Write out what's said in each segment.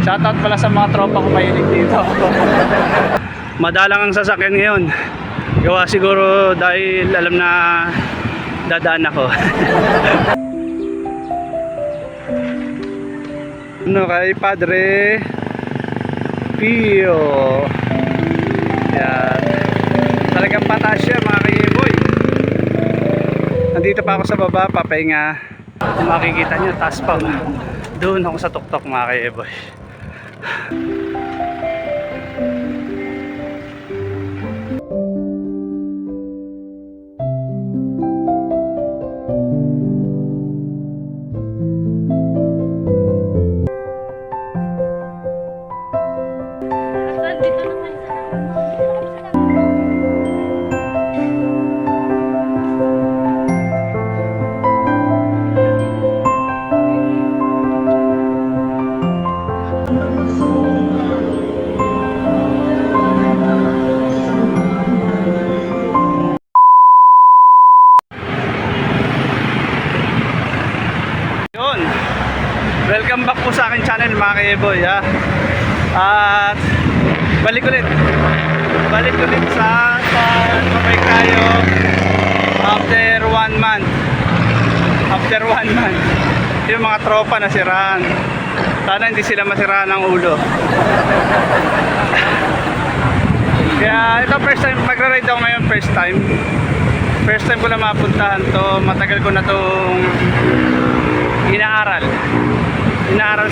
Shoutout pala sa mga tropa ko mahilig dito. Madalang ang sasakyan ngayon. Gawa siguro dahil alam na dadaan ako. Ano kay Padre Pio. Yan. Talagang patas siya mga kayeboy. Nandito pa ako sa baba, papahinga. Kung makikita nyo, taas pa. Doon ako sa tuktok mga kayeboy. Welcome back po sa akin channel mga kayeboy ha. At balik ulit sa pabay tayo after 1 month. Yung mga tropa na siraan, sana hindi sila masiraan ng ulo. Kaya ito first time magra-ride ako ngayon. First time ko na mapuntahan to. Matagal ko na tong inaaral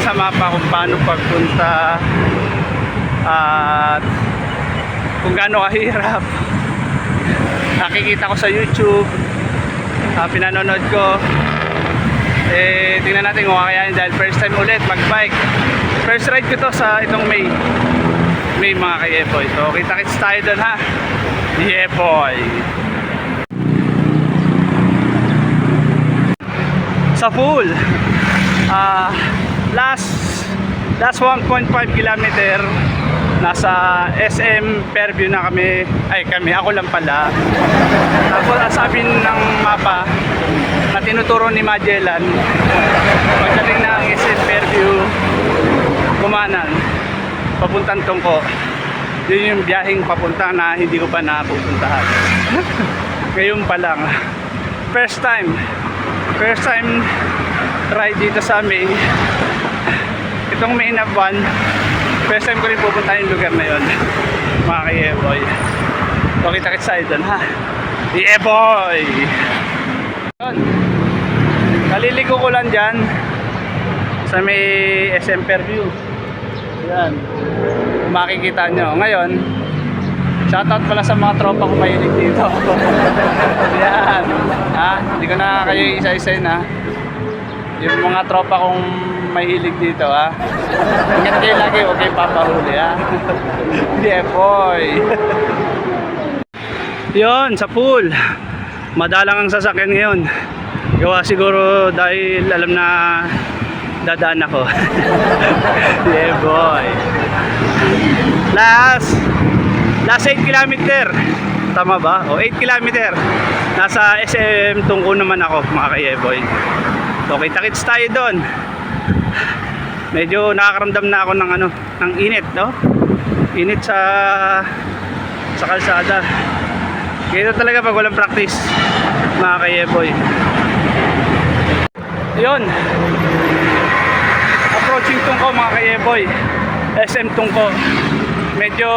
sa mapa kung paano pagpunta at kung gaano kahirap. Nakikita ko sa YouTube, pinanonood ko, tingnan natin kung kakayanin dahil first time ulit magbike. First ride ko to sa itong May mga kayeboy. So kita-kits tayo doon ha. Yeah boy. Sa full last 1.5 kilometer nasa SM Fairview na kami. Ako lang pala. Tapos sabi ng mapa na tinuturo ni Magellan, pagdating ng SM Fairview Kumanan papuntang Tungko, yun yung biyaheng papunta na hindi ko pa napupuntahan. Ngayon pa lang first time ride dito sa May. Itong May na buwan, first time ko rin pupunta yung lugar na yun mga kayeboy. So kita-kits tayo dun ha. Yeah boy. Naliligo ko lang dyan sa may SM Fairview. Yan, makikita nyo ngayon. Shoutout pala sa mga tropa ko mahilig dito. Yan ha, hindi ko na kayo isa-isayin ha. Yung mga tropa kong mahilig dito ha. Ingat kayo lagi, huwag kayo papahuli ha. Yeah boy. Yun, sa pool. Madalang ang sasakyan ngayon. Gawa siguro dahil alam na dadaan ako. Yeah boy. Last 8 kilometer. Tama ba? O 8 kilometer. Nasa SM Tungko naman ako mga kayeboy. So kita-kits tayo doon. Medyo nakakaramdam na ako ng init, no? Init sa kalsada. Ganito talaga pag walang practice mga kayeboy. Yun, approaching Tungko mga kayeboy. SM Tungko. Medyo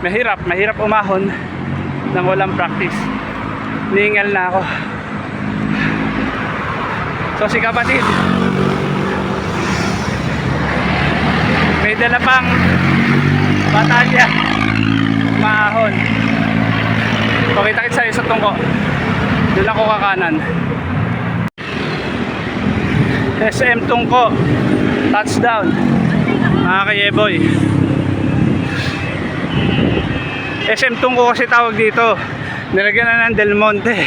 mahirap umahon nang walang practice. Ningal na ako. So si kapatid may dala pang batalya maahon. So kita-kits tayo sa Tungko. Doon ako kakanan. SM Tungko touchdown mga kayeboy. SM Tungko kasi tawag dito. Nilagyan na ng Del Monte.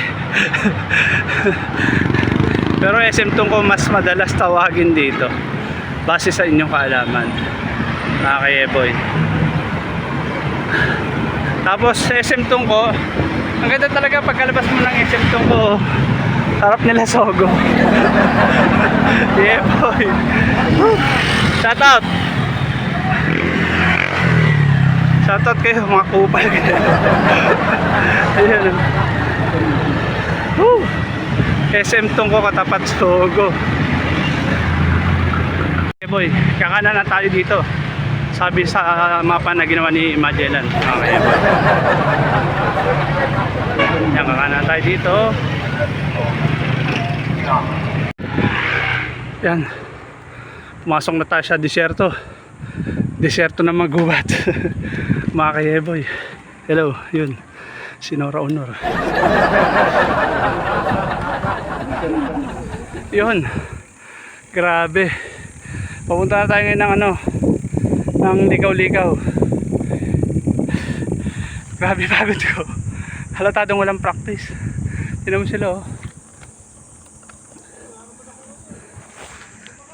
Pero SM Tungko mas madalas tawagin dito base sa inyong kaalaman mga kayeboy. Tapos SM Tungko, ang ganda talaga pagkalabas mo ng SM Tungko. Sarap nila sogo. Yeah, boy. Shout out. Shout out kayo mga kupal kayo. Ayun. Woo! SM Tungko katapat sogo. Okay boy, kakanan na tayo dito. Sabi sa mapa na ginawa ni Magellan. Okay boy. Yan, kakanan tayo dito. Yan. Pumasok na tayo sa disyerto. Disyerto na magubat. Mga kayeboy. Hello, yun. Si Nora Honor. Yun. Grabe. Papunta na tayo ngayon ng ano, ng likaw-likaw. Grabe pagod ko. Halatadong walang practice. Tignan mo sila oh.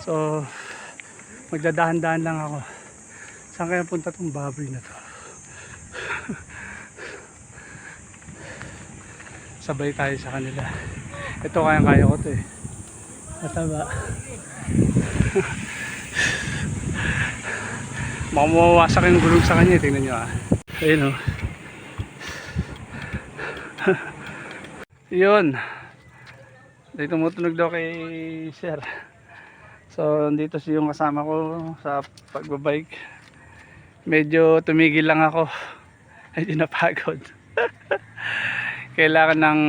So, magdadahan-dahan lang ako. Saan kaya punta tong baboy na to? Sabay tayo sa kanila. Ito kaya ko to eh. Mataba. Mamawasak yung gulong sa kanya. Tingnan nyo ah. Ayun oh. Yun. Dito tumutunog daw kay Sir. So dito siya yung kasama ko sa pagbabike. Medyo tumigil lang ako. Medyo napagod. Kailangan ng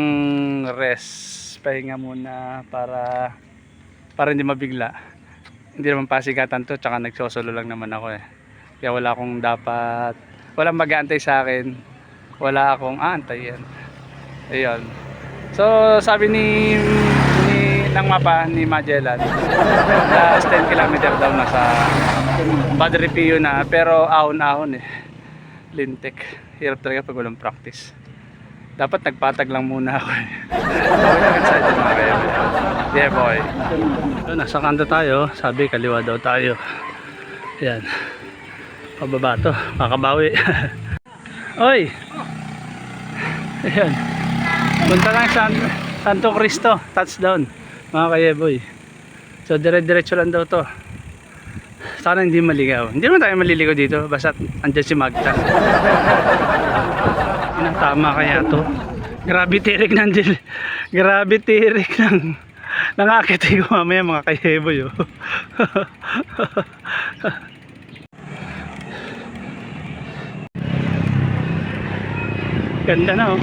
rest. Pahinga muna para hindi mabigla. Hindi naman pasigatan to, tsaka nagsosolo lang naman ako eh. Kaya wala akong dapat, walang mag-aantay sa akin. Wala akong aantayin. Ayun. So sabi ng mapa ni Magellan, last 10 km daw na sa Padre Pio na, pero ahon-ahon eh. Lintik. Hirap talaga pag walang practice. Dapat nagpatag lang muna ako eh. Okay lang excited mga kaya. Yeah boy. So, nasa kanta tayo. Sabi kaliwa daw tayo. Ayan. Pababa to. Kakabawi. Oy! Ayan. Punta lang Santo Cristo. Touchdown. Mga kayeboy. So dire-diretso lang daw to. Sana hindi maligaw. Hindi naman tayo maliligaw dito. Basta andyan si Magda. Tama kaya to. Grabe tirik nandyan. Grabe tirik ng akit ko mamaya mga kayeboy oh. Ganda na oh.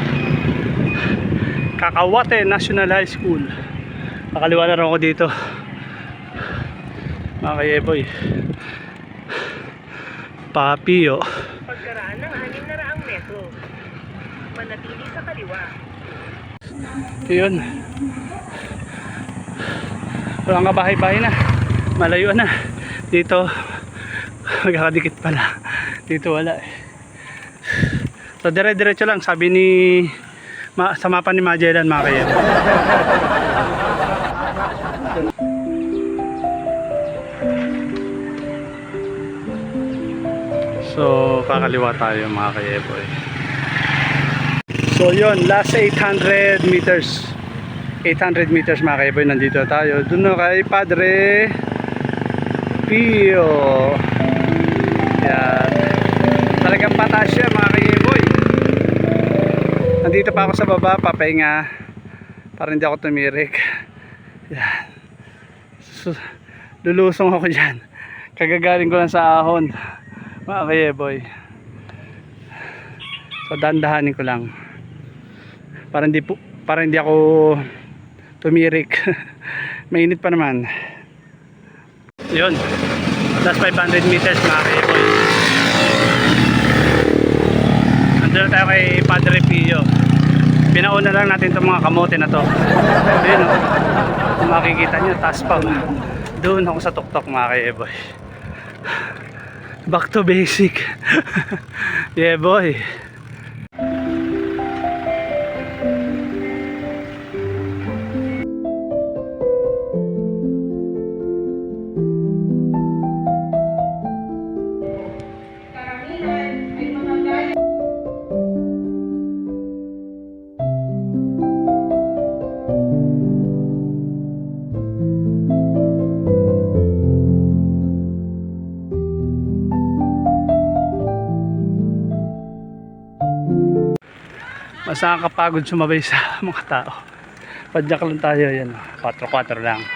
Kakawate National High School. Nakaliwa na rin ako dito mga kayeboy. Papio. Pagkaraan ng 600 metro, manatili sa kaliwa. Yun. Walang kabahay-bahay na. Malayo na. Dito magkakadikit pala. Dito wala eh. So dire-diretso lang sabi ni sa mapa ni Magellan mga kayeboy. So kakaliwa tayo mga kayeboy. So yun, last 800 meters. 800 meters mga kayeboy, nandito tayo. Doon na kay Padre Pio. Yan. Talagang pataas siya mga kayeboy. Nandito pa ako sa baba, papahinga. Para hindi ako tumirik. Yan. So, lulusong ako dyan. Kagagaling ko lang sa ahon. Mga kayeboy. So dandahanin ko lang para hindi ako tumirik. Mainit pa naman. Yun, last 500 meters mga kayeboy. Nandun na tayo kay Padre Pio. Pinauna lang natin itong mga kamote na to. Ayun o, kung makikita nyo, taas pa. Doon ako sa tuktok mga kayeboy. Back to basic. Yeah boy. Mas nakakapagod sumabay sa mga tao. Padyak lang tayo, yan. 4-4 lang.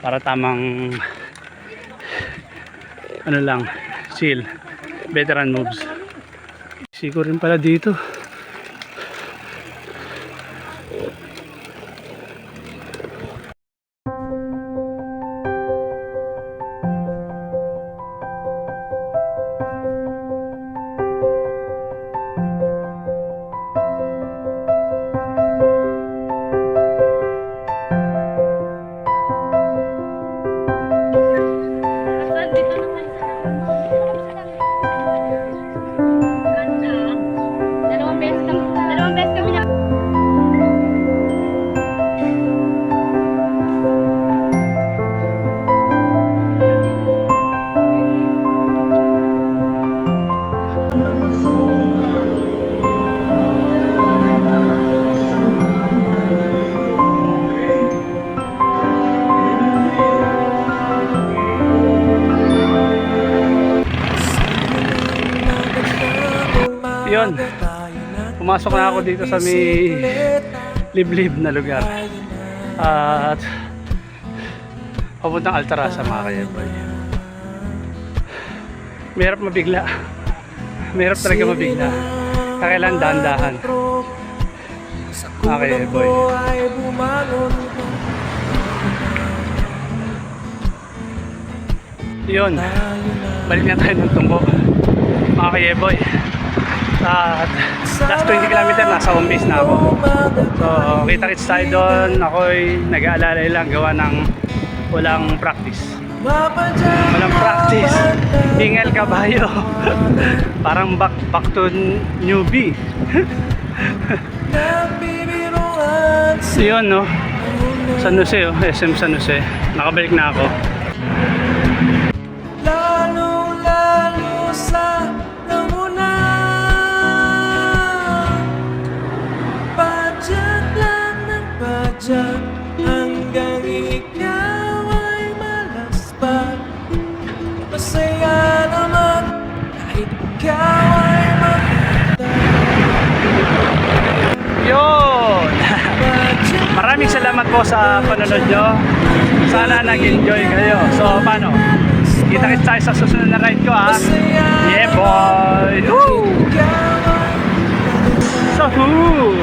Para tamang ano lang, chill. Veteran moves. Siko rin pala dito. Dalawang beses kami na... Yun. Pumasok na ako dito sa may liblib na lugar. At papuntang Altarasa mga kayeboy. Mahirap mabigla. Mahirap talaga mabigla. Kailangan dahan-dahan. Mga kayeboy. Yun. Balik na tayo ng tungko. Mga kayeboy. At last 20 km nasa home base na ako. So kita-kits tayo doon. Ako'y nag-aalalay lang gawa ng walang practice. Walang practice. Hingal kabayo. Parang back to newbie. Yun no. San Jose oh. SM San Jose. Nakabalik na ako. Lalo sa namuna, padyak lang ng padyak, hanggang ikaw ay malaspak. Masaya naman kahit ikaw ay maganda. Yun! Maraming salamat po sa panonood nyo. Sana nag-enjoy kayo. So, paano? Kita-kits tayo sa susunod na ride ko, ha? Yeah, boy! Woo! So cool!